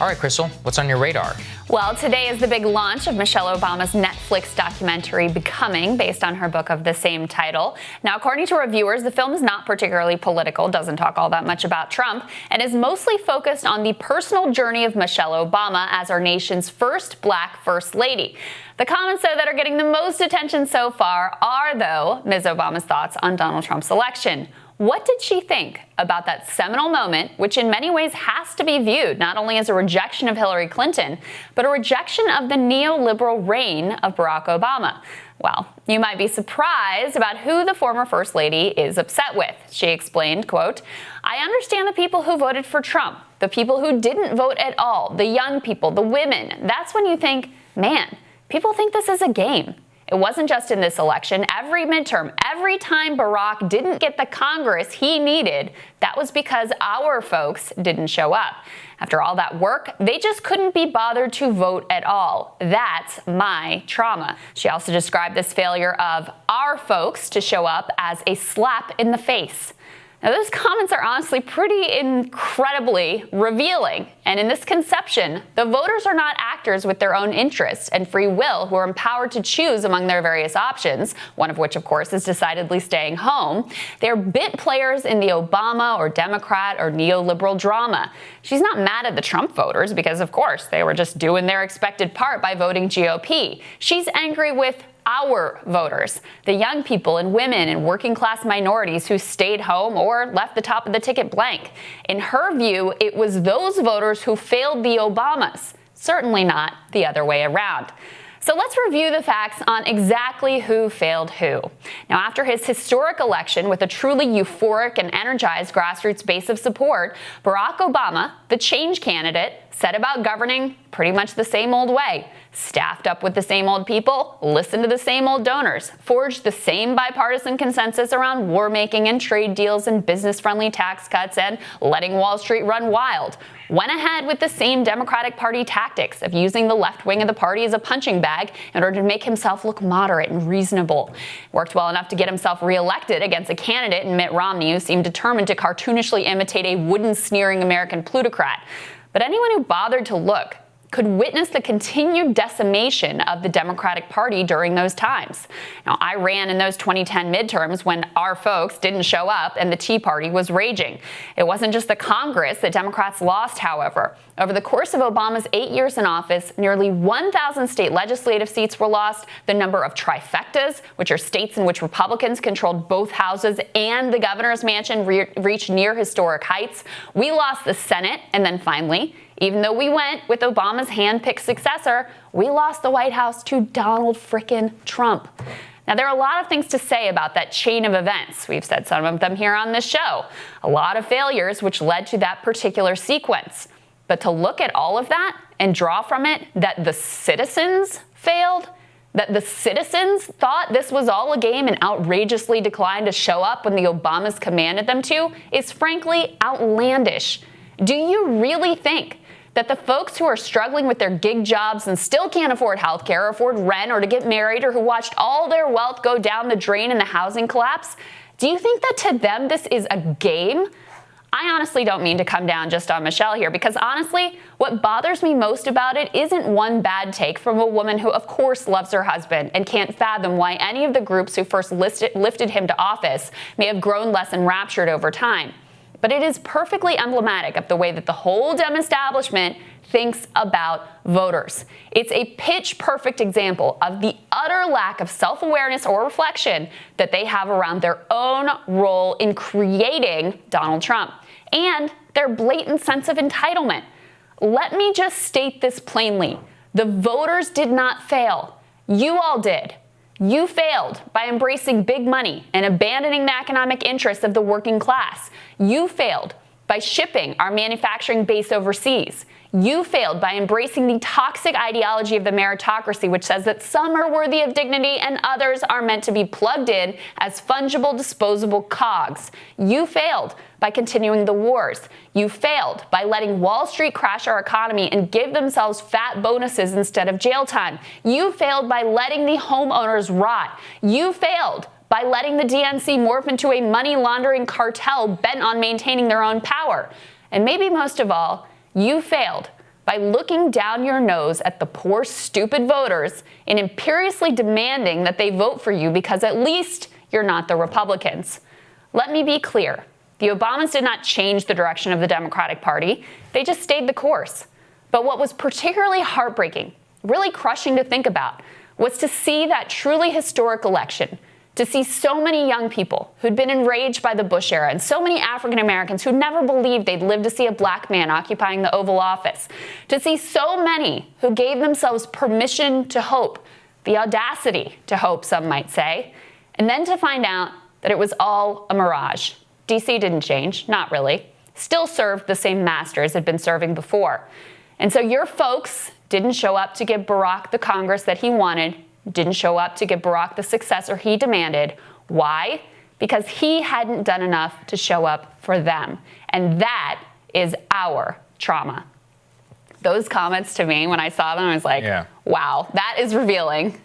All right, Krystal, what's on your radar? Well, today is the big launch of Michelle Obama's Netflix documentary, Becoming, based on her book of the same title. Now, according to reviewers, the film is not particularly political, doesn't talk all that much about Trump, and is mostly focused on the personal journey of Michelle Obama as our nation's first black first lady. The comments, though, that are getting the most attention so far are, though, Ms. Obama's thoughts on Donald Trump's election. What did she think about that seminal moment, which in many ways has to be viewed not only as a rejection of Hillary Clinton, but a rejection of the neoliberal reign of Barack Obama? Well, you might be surprised about who the former First Lady is upset with. She explained, quote, "I understand the people who voted for Trump, the people who didn't vote at all, the young people, the women. That's when you think, man, people think this is a game. It wasn't just in this election. Every midterm, every time Barack didn't get the Congress he needed, that was because our folks didn't show up. After all that work, they just couldn't be bothered to vote at all. That's my trauma." She also described this failure of our folks to show up as a slap in the face. Now, those comments are honestly pretty incredibly revealing. And in this conception, the voters are not actors with their own interests and free will who are empowered to choose among their various options, one of which, of course, is decidedly staying home. They're bit players in the Obama or Democrat or neoliberal drama. She's not mad at the Trump voters because, of course, they were just doing their expected part by voting GOP. She's angry with our voters, the young people and women and working class minorities who stayed home or left the top of the ticket blank. In her view, it was those voters who failed the Obamas, certainly not the other way around. So let's review the facts on exactly who failed who. Now, after his historic election with a truly euphoric and energized grassroots base of support, Barack Obama, the change candidate, set about governing pretty much the same old way. Staffed up with the same old people, listened to the same old donors, forged the same bipartisan consensus around war making and trade deals and business-friendly tax cuts and letting Wall Street run wild. Went ahead with the same Democratic Party tactics of using the left wing of the party as a punching bag in order to make himself look moderate and reasonable. Worked well enough to get himself reelected against a candidate in Mitt Romney who seemed determined to cartoonishly imitate a wooden, sneering American plutocrat. But anyone who bothered to look could witness the continued decimation of the Democratic Party during those times. Now, I ran in those 2010 midterms when our folks didn't show up and the Tea Party was raging. It wasn't just the Congress that Democrats lost, however. Over the course of Obama's 8 years in office, nearly 1,000 state legislative seats were lost. The number of trifectas, which are states in which Republicans controlled both houses and the governor's mansion, reached near historic heights. We lost the Senate, and then finally, even though we went with Obama's hand-picked successor, we lost the White House to Donald frickin' Trump. Now, there are a lot of things to say about that chain of events. We've said some of them here on this show. A lot of failures which led to that particular sequence. But to look at all of that and draw from it that the citizens failed, that the citizens thought this was all a game and outrageously declined to show up when the Obamas commanded them to, is frankly outlandish. Do you really think that the folks who are struggling with their gig jobs and still can't afford health care, afford rent, or to get married, or who watched all their wealth go down the drain in the housing collapse, do you think that to them this is a game? I honestly don't mean to come down just on Michelle here, because honestly, what bothers me most about it isn't one bad take from a woman who of course loves her husband and can't fathom why any of the groups who first lifted him to office may have grown less enraptured over time. But it is perfectly emblematic of the way that the whole Dem establishment thinks about voters. It's a pitch-perfect example of the utter lack of self-awareness or reflection that they have around their own role in creating Donald Trump and their blatant sense of entitlement. Let me just state this plainly. The voters did not fail. You all did. You failed by embracing big money and abandoning the economic interests of the working class. You failed by shipping our manufacturing base overseas. You failed by embracing the toxic ideology of the meritocracy, which says that some are worthy of dignity and others are meant to be plugged in as fungible, disposable cogs. You failed by continuing the wars. You failed by letting Wall Street crash our economy and give themselves fat bonuses instead of jail time. You failed by letting the homeowners rot. You failed by letting the DNC morph into a money laundering cartel bent on maintaining their own power. And maybe most of all, you failed by looking down your nose at the poor, stupid voters and imperiously demanding that they vote for you because at least you're not the Republicans. Let me be clear. The Obamas did not change the direction of the Democratic Party. They just stayed the course. But what was particularly heartbreaking, really crushing to think about, was to see that truly historic election, to see so many young people who'd been enraged by the Bush era and so many African Americans who never believed they'd live to see a black man occupying the Oval Office, to see so many who gave themselves permission to hope, the audacity to hope, some might say, and then to find out that it was all a mirage. D.C. didn't change, not really. Still served the same masters had been serving before. And so your folks didn't show up to give Barack the Congress that he wanted, didn't show up to give Barack the successor he demanded. Why? Because he hadn't done enough to show up for them. And that is our trauma. Those comments to me, when I saw them, I was like, wow, that is revealing.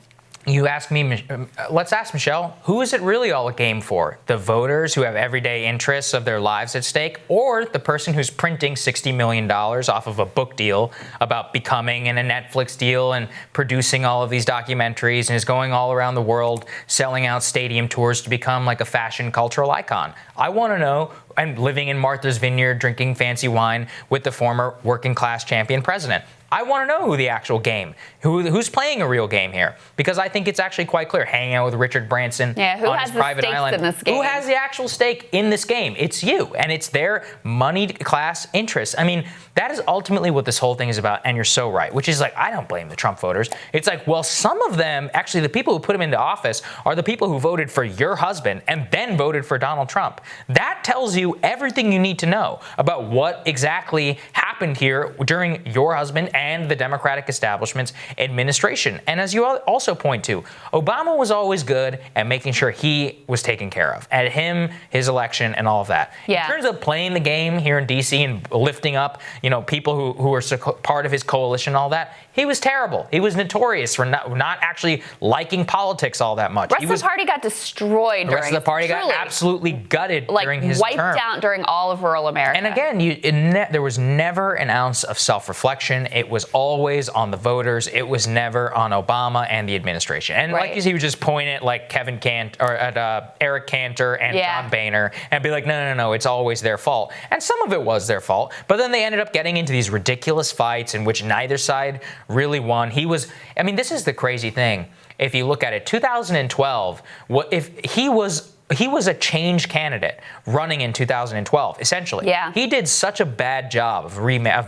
You ask me, let's ask Michelle, who is it really all a game for? The voters who have everyday interests of their lives at stake, or the person who's printing $60 million off of a book deal about becoming in a Netflix deal and producing all of these documentaries and is going all around the world selling out stadium tours to become like a fashion cultural icon? I want to know, and living in Martha's Vineyard, drinking fancy wine with the former working class champion president. I want to know who the actual game, who's playing a real game here, because I think it's actually quite clear. Hanging out with Richard Branson on his private island. In this game? Who has the actual stake in this game? It's you, and it's their moneyed class interests. I mean, that is ultimately what this whole thing is about, and you're so right, which is like, I don't blame the Trump voters. It's like, well, some of them, actually the people who put him into office are the people who voted for your husband and then voted for Donald Trump. That tells you everything you need to know about what exactly happened here during your husband and the Democratic establishment's administration. And as you also point to, Obama was always good at making sure he was taken care of, at him, his election, and all of that. Yeah. In terms of playing the game here in D.C. and lifting up, people who are part of his coalition and all that, he was terrible. He was notorious for not actually liking politics all that much. The rest of the party got destroyed. The rest of the party got absolutely gutted during his term. Wiped out during all of rural America. And again, there was never an ounce of self-reflection. It was always on the voters. It was never on Obama and the administration. And like you see, he would just point at like Kevin Cantor or at Eric Cantor and John Boehner and be like, no, it's always their fault. And some of it was their fault. But then they ended up getting into these ridiculous fights in which neither side really won. This is the crazy thing. If you look at it, 2012, he was a change candidate running in 2012, essentially. Yeah. He did such a bad job of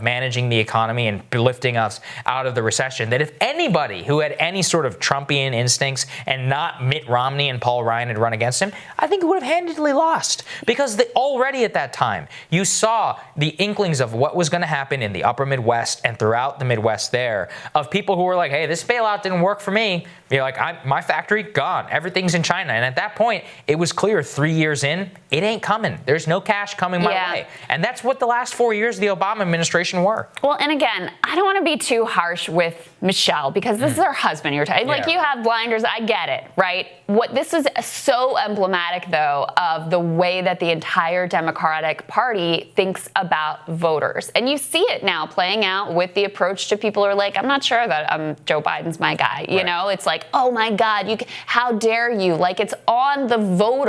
managing the economy and lifting us out of the recession that if anybody who had any sort of Trumpian instincts and not Mitt Romney and Paul Ryan had run against him, I think he would have handedly lost. Because already at that time, you saw the inklings of what was going to happen in the upper Midwest and throughout the Midwest there, of people who were like, hey, this bailout didn't work for me. You're like, my factory, gone. Everything's in China. And at that point, it was clear 3 years in, it ain't coming. There's no cash coming my way. And that's what the last 4 years of the Obama administration were. Well, and again, I don't want to be too harsh with Michelle because this is her husband you're talking. Like, you have blinders. I get it, right? What this is so emblematic, though, of the way that the entire Democratic Party thinks about voters. And you see it now playing out with the approach to people who are like, I'm not sure that Joe Biden's my guy. You know, it's like, oh my God, how dare you? Like, it's on the voter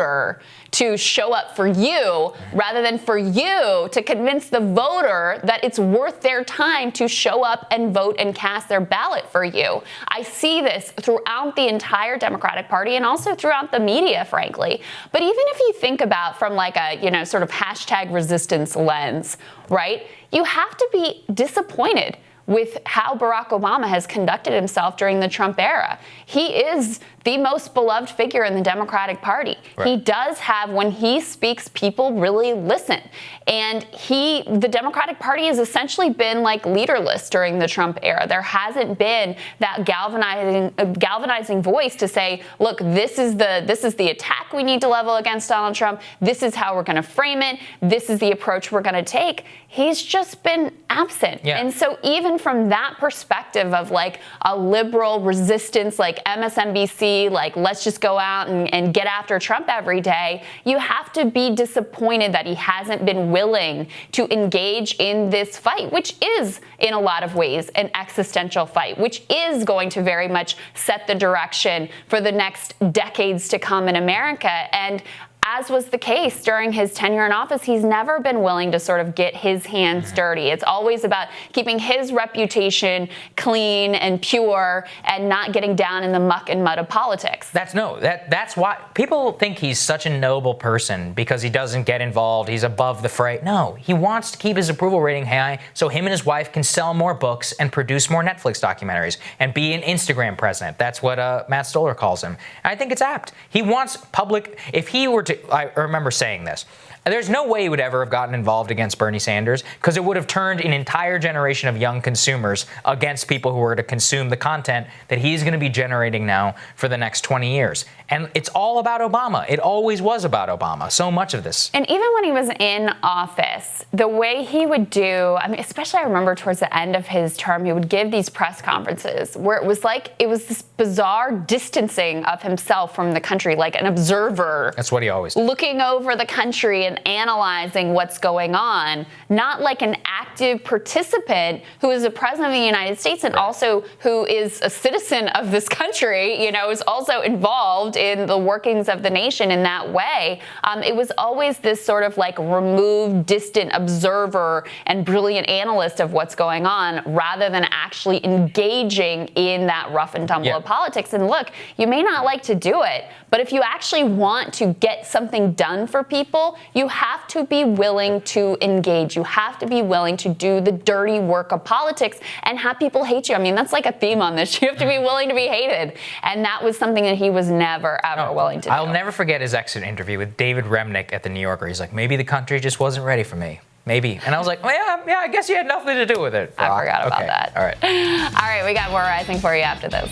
to show up for you rather than for you to convince the voter that it's worth their time to show up and vote and cast their ballot for you. I see this throughout the entire Democratic Party and also throughout the media, frankly. But even if you think about from like a, sort of hashtag resistance lens, right? You have to be disappointed with how Barack Obama has conducted himself during the Trump era. He is the most beloved figure in the Democratic Party. Right. He does have, when he speaks, people really listen. And the Democratic Party has essentially been like leaderless during the Trump era. There hasn't been that galvanizing voice to say, look, this is the attack we need to level against Donald Trump. This is how we're going to frame it. This is the approach we're going to take. He's just been absent. Yeah. And so even from that perspective of like a liberal resistance, like MSNBC be like, let's just go out and get after Trump every day. You have to be disappointed that he hasn't been willing to engage in this fight, which is in a lot of ways an existential fight, which is going to very much set the direction for the next decades to come in America. And as was the case during his tenure in office, he's never been willing to sort of get his hands dirty. It's always about keeping his reputation clean and pure and not getting down in the muck and mud of politics. That's why people think he's such a noble person because he doesn't get involved. He's above the fray. No, he wants to keep his approval rating high so him and his wife can sell more books and produce more Netflix documentaries and be an Instagram president. That's what Matt Stoller calls him. And I think it's apt. He wants public, if he were to, I remember saying this, there's no way he would ever have gotten involved against Bernie Sanders because it would have turned an entire generation of young consumers against people who were to consume the content that he's going to be generating now for the next 20 years. And it's all about Obama. It always was about Obama, so much of this. And even when he was in office, the way he would do, I mean, especially I remember towards the end of his term, he would give these press conferences where it was this bizarre distancing of himself from the country, like an observer. That's what he always did. Looking over the country and analyzing what's going on, not like an active participant who is the president of the United States and also who is a citizen of this country, is also involved in the workings of the nation in that way. It was always this sort of like removed, distant observer and brilliant analyst of what's going on rather than actually engaging in that rough and tumble of politics. And look, you may not like to do it, but if you actually want to get something done for people, you have to be willing to engage. You have to be willing to do the dirty work of politics and have people hate you. I mean, that's like a theme on this. You have to be willing to be hated. And that was something that he was never, ever willing to do. I'll never forget his exit interview with David Remnick at The New Yorker. He's like, maybe the country just wasn't ready for me. Maybe. And I was like, well, yeah, I guess you had nothing to do with it. I forgot about that. All right. All right, we got more Rising for you after this.